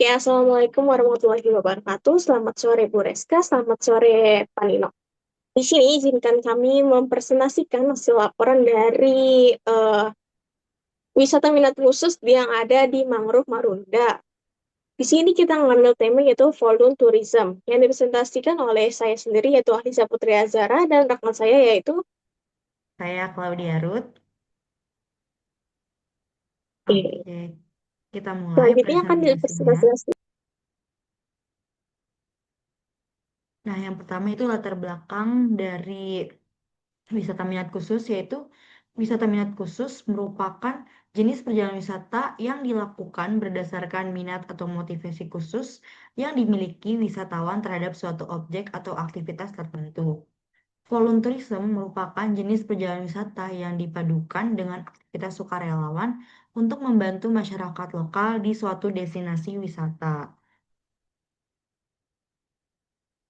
Ya, Assalamualaikum warahmatullahi wabarakatuh. Selamat sore Bu Reska, selamat sore Pak Nino. Di sini izinkan kami mempresentasikan hasil laporan dari eh, wisata minat khusus yang ada di Mangrove Marunda. Di sini kita mengambil tema yaitu Volume Tourism yang dipresentasikan oleh saya sendiri yaitu Ahliza Putri Azara dan rekan saya yaitu Saya Claudia Ruth. eh, Oke, kita mulai selanjutnya akan presentasinya. dipresentasikan. Nah, yang pertama itu latar belakang dari wisata minat khusus, yaitu wisata minat khusus merupakan jenis perjalanan wisata yang dilakukan berdasarkan minat atau motivasi khusus yang dimiliki wisatawan terhadap suatu objek atau aktivitas tertentu. Volunteerism merupakan jenis perjalanan wisata yang dipadukan dengan aktivitas sukarelawan untuk membantu masyarakat lokal di suatu destinasi wisata.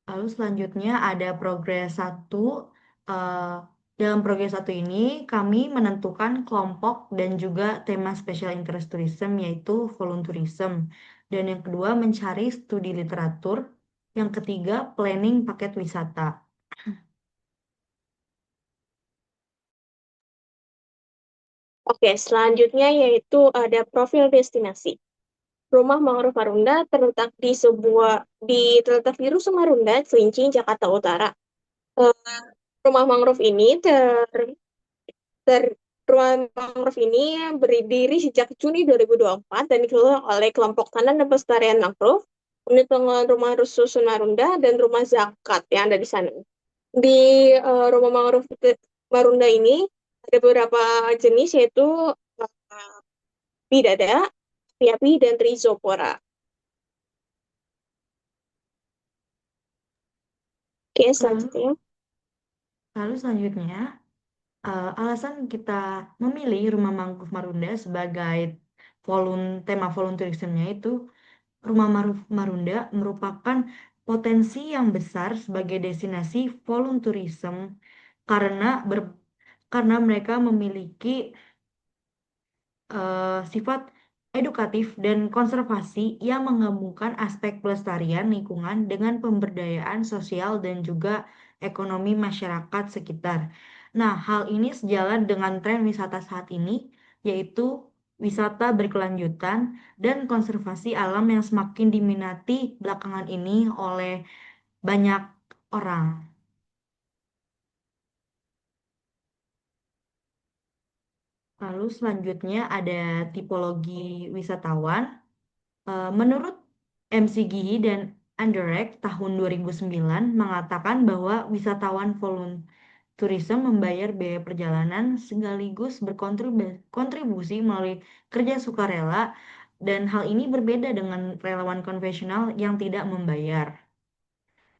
Lalu selanjutnya ada progres satu. Eh, dalam progres satu ini kami menentukan kelompok dan juga tema special interest tourism yaitu volunteerism. Dan yang kedua mencari studi literatur. Yang ketiga planning paket wisata. Oke, selanjutnya yaitu ada profil destinasi. Rumah Mangrove Marunda terletak di Rusun Marunda, Cilincing, Jakarta Utara. Eh, rumah mangrove ini ter Rumah mangrove ini berdiri sejak Juni 2024 dan dikelola oleh kelompok tanam dan pelestarian mangrove, unit pengelolaan rumah Rusun Marunda dan rumah zakat yang ada di sana. Di rumah mangrove Marunda ini ada beberapa jenis yaitu uh, bidada, api-api, dan trizopora. Oke, Lalu, selanjutnya. lalu selanjutnya, alasan kita memilih Rumah Mangrove Marunda sebagai tema volunteerismnya itu Rumah Marunda merupakan potensi yang besar sebagai destinasi volunteerism karena karena mereka memiliki sifat edukatif dan konservasi yang menggabungkan aspek pelestarian lingkungan dengan pemberdayaan sosial dan juga ekonomi masyarakat sekitar. Nah, hal ini sejalan dengan tren wisata saat ini, yaitu wisata berkelanjutan dan konservasi alam yang semakin diminati belakangan ini oleh banyak orang. Lalu selanjutnya ada tipologi wisatawan. Menurut McGehee dan Anderek tahun 2009 mengatakan bahwa wisatawan volunteerism membayar biaya perjalanan sekaligus berkontribusi melalui kerja sukarela dan hal ini berbeda dengan relawan konvensional yang tidak membayar.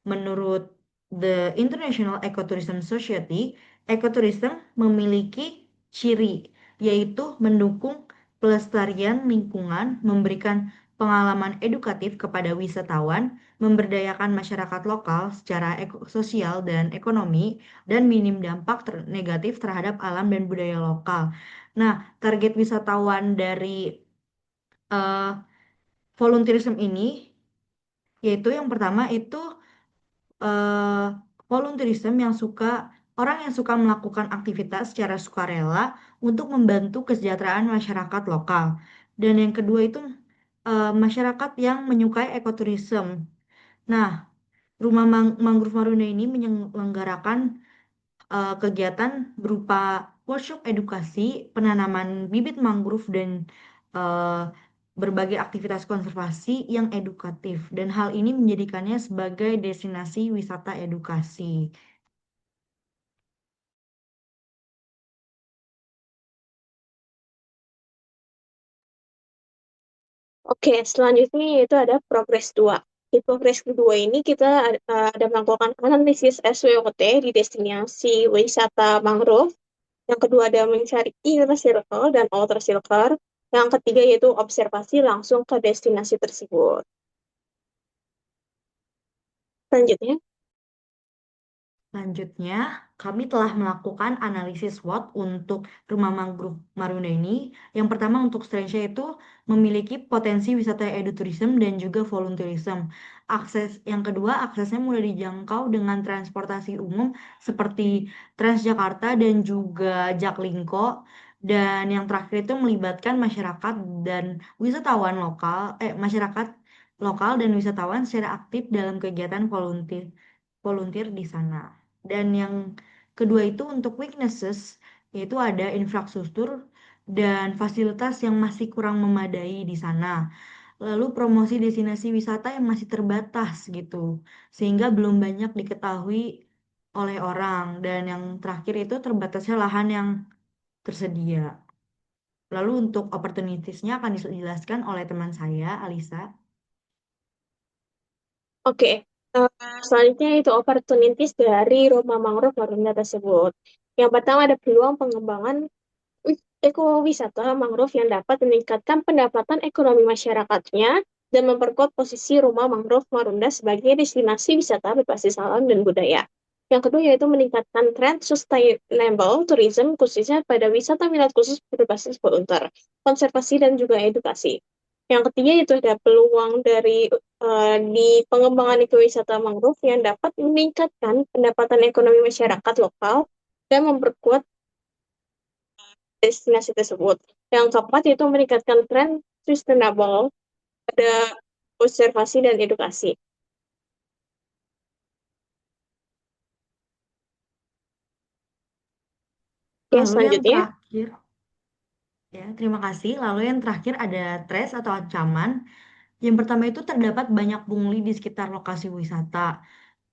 Menurut The International Ecotourism Society, ekotourism memiliki ciri yaitu mendukung pelestarian lingkungan, memberikan pengalaman edukatif kepada wisatawan, memberdayakan masyarakat lokal secara sosial dan ekonomi, dan minim dampak negatif terhadap alam dan budaya lokal. Nah, target wisatawan dari eh, volunteerism ini yaitu yang pertama itu eh, volunteerism orang yang suka melakukan aktivitas secara sukarela untuk membantu kesejahteraan masyarakat lokal. Dan yang kedua itu masyarakat yang menyukai ekoturism. Nah, Rumah Mangrove Marunda ini menyelenggarakan kegiatan berupa workshop edukasi, penanaman bibit mangrove dan eh, berbagai aktivitas konservasi yang edukatif dan hal ini menjadikannya sebagai destinasi wisata edukasi. Oke, selanjutnya yaitu ada progres 2. Di progres kedua ini kita ada melakukan analisis SWOT di destinasi wisata mangrove. Yang kedua ada mencari inner circle dan outer circle. Yang ketiga yaitu observasi langsung ke destinasi tersebut. Selanjutnya. Selanjutnya, kami telah melakukan analisis SWOT untuk rumah mangrove Marunda ini. Yang pertama untuk Strange itu memiliki potensi wisata eduturism dan juga volunteerism. Yang kedua, aksesnya mudah dijangkau dengan transportasi umum seperti Transjakarta dan juga Jaklingko. Dan yang terakhir itu melibatkan masyarakat dan masyarakat lokal dan wisatawan secara aktif dalam kegiatan volunteer di sana. Dan yang kedua itu untuk weaknesses, yaitu ada infrastruktur dan fasilitas yang masih kurang memadai di sana. Lalu promosi destinasi wisata yang masih terbatas gitu, sehingga belum banyak diketahui oleh orang. Dan yang terakhir itu terbatasnya lahan yang tersedia. Lalu untuk opportunitiesnya akan dijelaskan oleh teman saya, Alisa. Oke, selanjutnya itu opportunities dari rumah mangrove Marunda tersebut. Yang pertama ada peluang pengembangan ekowisata mangrove yang dapat meningkatkan pendapatan ekonomi masyarakatnya dan memperkuat posisi rumah mangrove Marunda sebagai destinasi wisata berbasis alam dan budaya. Yang kedua yaitu meningkatkan tren sustainable tourism khususnya pada wisata minat khusus berbasis volunteer, konservasi dan juga edukasi. Yang ketiga itu ada peluang di pengembangan ekowisata mangrove yang dapat meningkatkan pendapatan ekonomi masyarakat lokal dan memperkuat destinasi tersebut. Yang keempat itu meningkatkan tren sustainable pada konservasi dan edukasi. Ya, Lalu yang selanjutnya. terakhir, ya, terima kasih. Lalu yang terakhir ada threat atau ancaman. Yang pertama itu terdapat banyak pungli di sekitar lokasi wisata.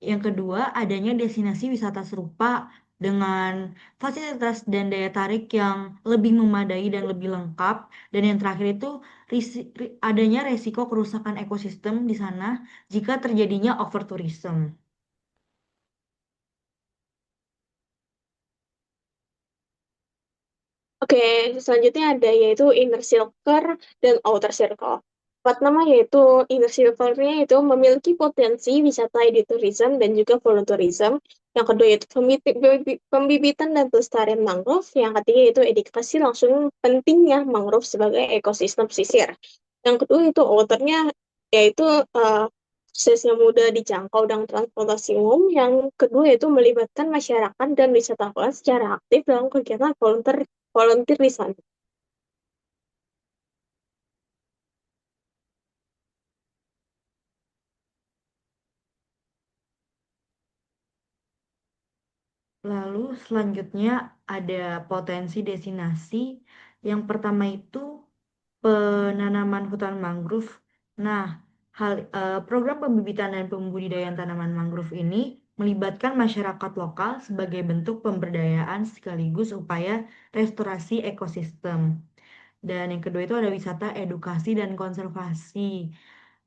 Yang kedua, adanya destinasi wisata serupa dengan fasilitas dan daya tarik yang lebih memadai dan lebih lengkap. Dan yang terakhir itu adanya resiko kerusakan ekosistem di sana jika terjadinya overtourism. Oke, selanjutnya ada yaitu inner circle dan outer circle. Pertama yaitu inner circle-nya itu memiliki potensi wisata editourism dan juga volunteerism. Yang kedua yaitu pembibitan dan pelestarian mangrove. Yang ketiga yaitu edukasi langsung pentingnya mangrove sebagai ekosistem pesisir. Yang kedua itu outernya yaitu aksesnya mudah dijangkau dengan transportasi umum. Yang kedua yaitu melibatkan masyarakat dan wisatawan secara aktif dalam kegiatan volunteer di sana. Lalu selanjutnya ada potensi destinasi. Yang pertama itu penanaman hutan mangrove. Nah, program pembibitan dan pembudidayaan tanaman mangrove ini melibatkan masyarakat lokal sebagai bentuk pemberdayaan sekaligus upaya restorasi ekosistem. Dan yang kedua itu ada wisata edukasi dan konservasi.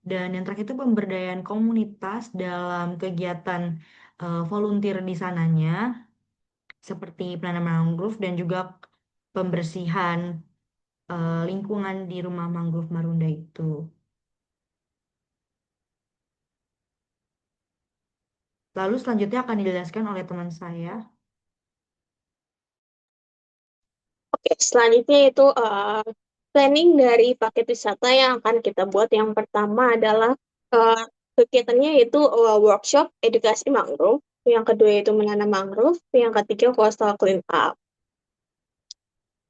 Dan yang terakhir itu pemberdayaan komunitas dalam kegiatan volunteer di sananya seperti penanaman mangrove dan juga pembersihan lingkungan di rumah mangrove Marunda itu. Lalu selanjutnya akan dijelaskan oleh teman saya. Oke, selanjutnya itu planning dari paket wisata yang akan kita buat. Yang pertama adalah uh, kegiatannya itu workshop edukasi mangrove. Yang kedua itu menanam mangrove. Yang ketiga coastal clean up.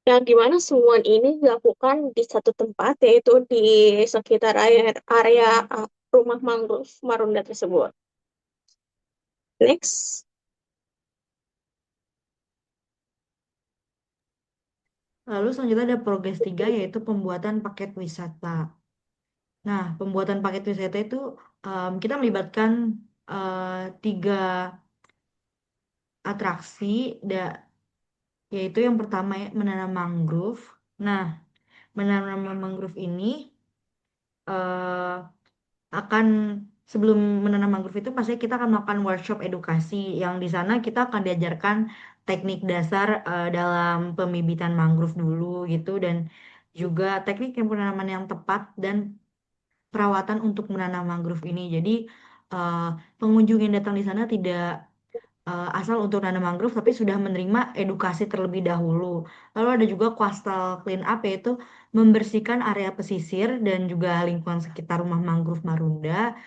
Yang dimana semua ini dilakukan di satu tempat, yaitu di sekitar area rumah mangrove Marunda tersebut. Next. Lalu selanjutnya ada progres 3 yaitu pembuatan paket wisata. Nah, pembuatan paket wisata itu kita melibatkan eh, 3 atraksi, yaitu yang pertama menanam mangrove. Nah, menanam mangrove ini eh, akan sebelum menanam mangrove itu pasti kita akan melakukan workshop edukasi yang di sana kita akan diajarkan teknik dasar dalam pembibitan mangrove dulu gitu dan juga teknik yang penanaman yang tepat dan perawatan untuk menanam mangrove ini. Jadi eh, pengunjung yang datang di sana tidak asal untuk nanam mangrove tapi sudah menerima edukasi terlebih dahulu. Lalu ada juga coastal clean up yaitu membersihkan area pesisir dan juga lingkungan sekitar rumah mangrove Marunda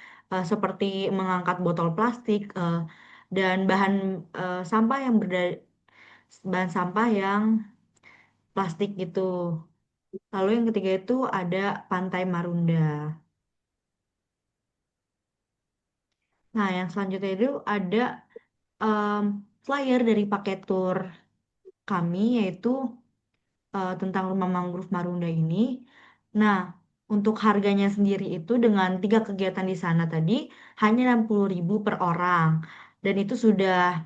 seperti mengangkat botol plastik dan sampah yang bahan sampah yang plastik gitu. Lalu yang ketiga itu ada Pantai Marunda. Nah, yang selanjutnya itu ada em, flyer dari paket tour kami yaitu tentang rumah mangrove Marunda ini. Nah, untuk harganya sendiri itu dengan tiga kegiatan di sana tadi hanya 60.000 per orang. Dan itu sudah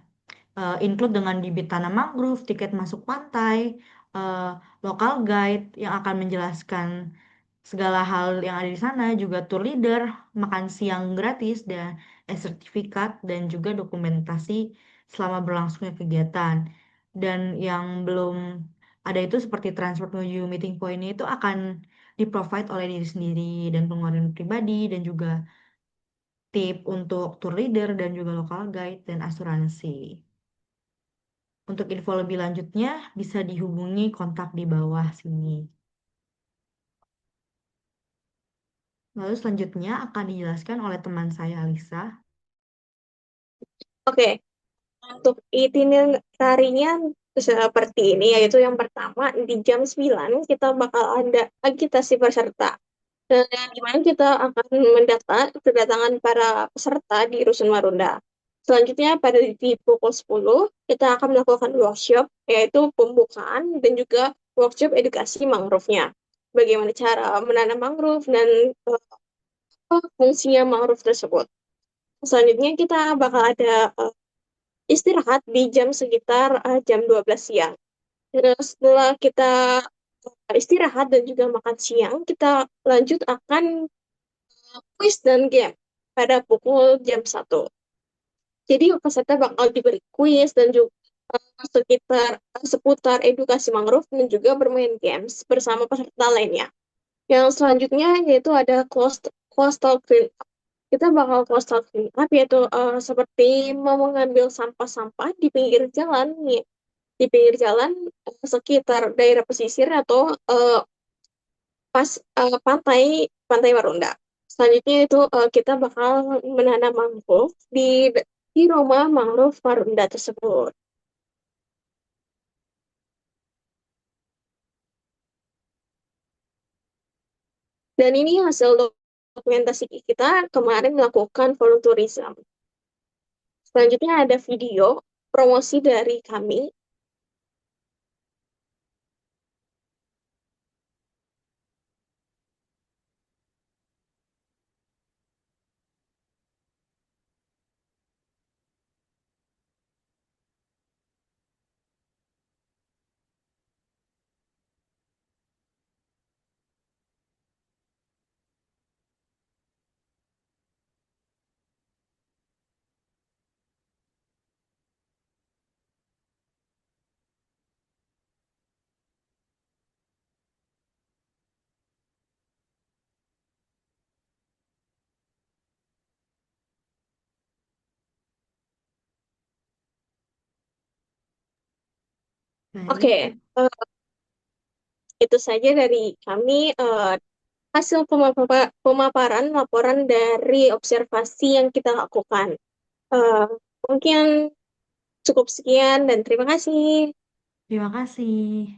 include dengan bibit tanam mangrove, tiket masuk pantai, eh, lokal guide yang akan menjelaskan segala hal yang ada di sana, juga tour leader, makan siang gratis dan sertifikat dan juga dokumentasi selama berlangsungnya kegiatan. Dan yang belum ada itu seperti transport menuju meeting point itu akan di-provide oleh diri sendiri dan pengeluaran pribadi dan juga tip untuk tour leader dan juga local guide dan asuransi. Untuk info lebih lanjutnya bisa dihubungi kontak di bawah sini. Lalu selanjutnya akan dijelaskan oleh teman saya Alisa. Oke, untuk itinerarinya seperti ini, yaitu yang pertama di jam 9 kita bakal ada agitasi peserta. Dan di mana kita akan kedatangan para peserta di Rusun Marunda. Selanjutnya di pukul 10 kita akan melakukan workshop yaitu pembukaan dan juga workshop edukasi mangrove-nya. Bagaimana cara menanam mangrove dan fungsinya mangrove tersebut. Selanjutnya kita bakal ada istirahat di jam sekitar jam 12 siang. Terus setelah kita istirahat dan juga makan siang, kita lanjut akan quiz dan game pada pukul jam 1. Jadi peserta bakal diberi quiz dan juga seputar edukasi mangrove dan juga bermain games bersama peserta lainnya. Yang selanjutnya yaitu ada coastal clean up. Kita bakal coastal clean up yaitu seperti mau mengambil sampah-sampah di pinggir jalan nih, di pinggir jalan sekitar daerah pesisir atau pas pantai pantai Marunda. Selanjutnya itu kita bakal menanam mangrove di rumah mangrove Marunda tersebut. Dan ini hasil dokumentasi kita kemarin melakukan volunteerism. Selanjutnya ada video promosi dari kami. Baik, Oke, itu saja dari kami hasil pemaparan laporan dari observasi yang kita lakukan. Eh, Mungkin cukup sekian dan terima kasih. terima kasih.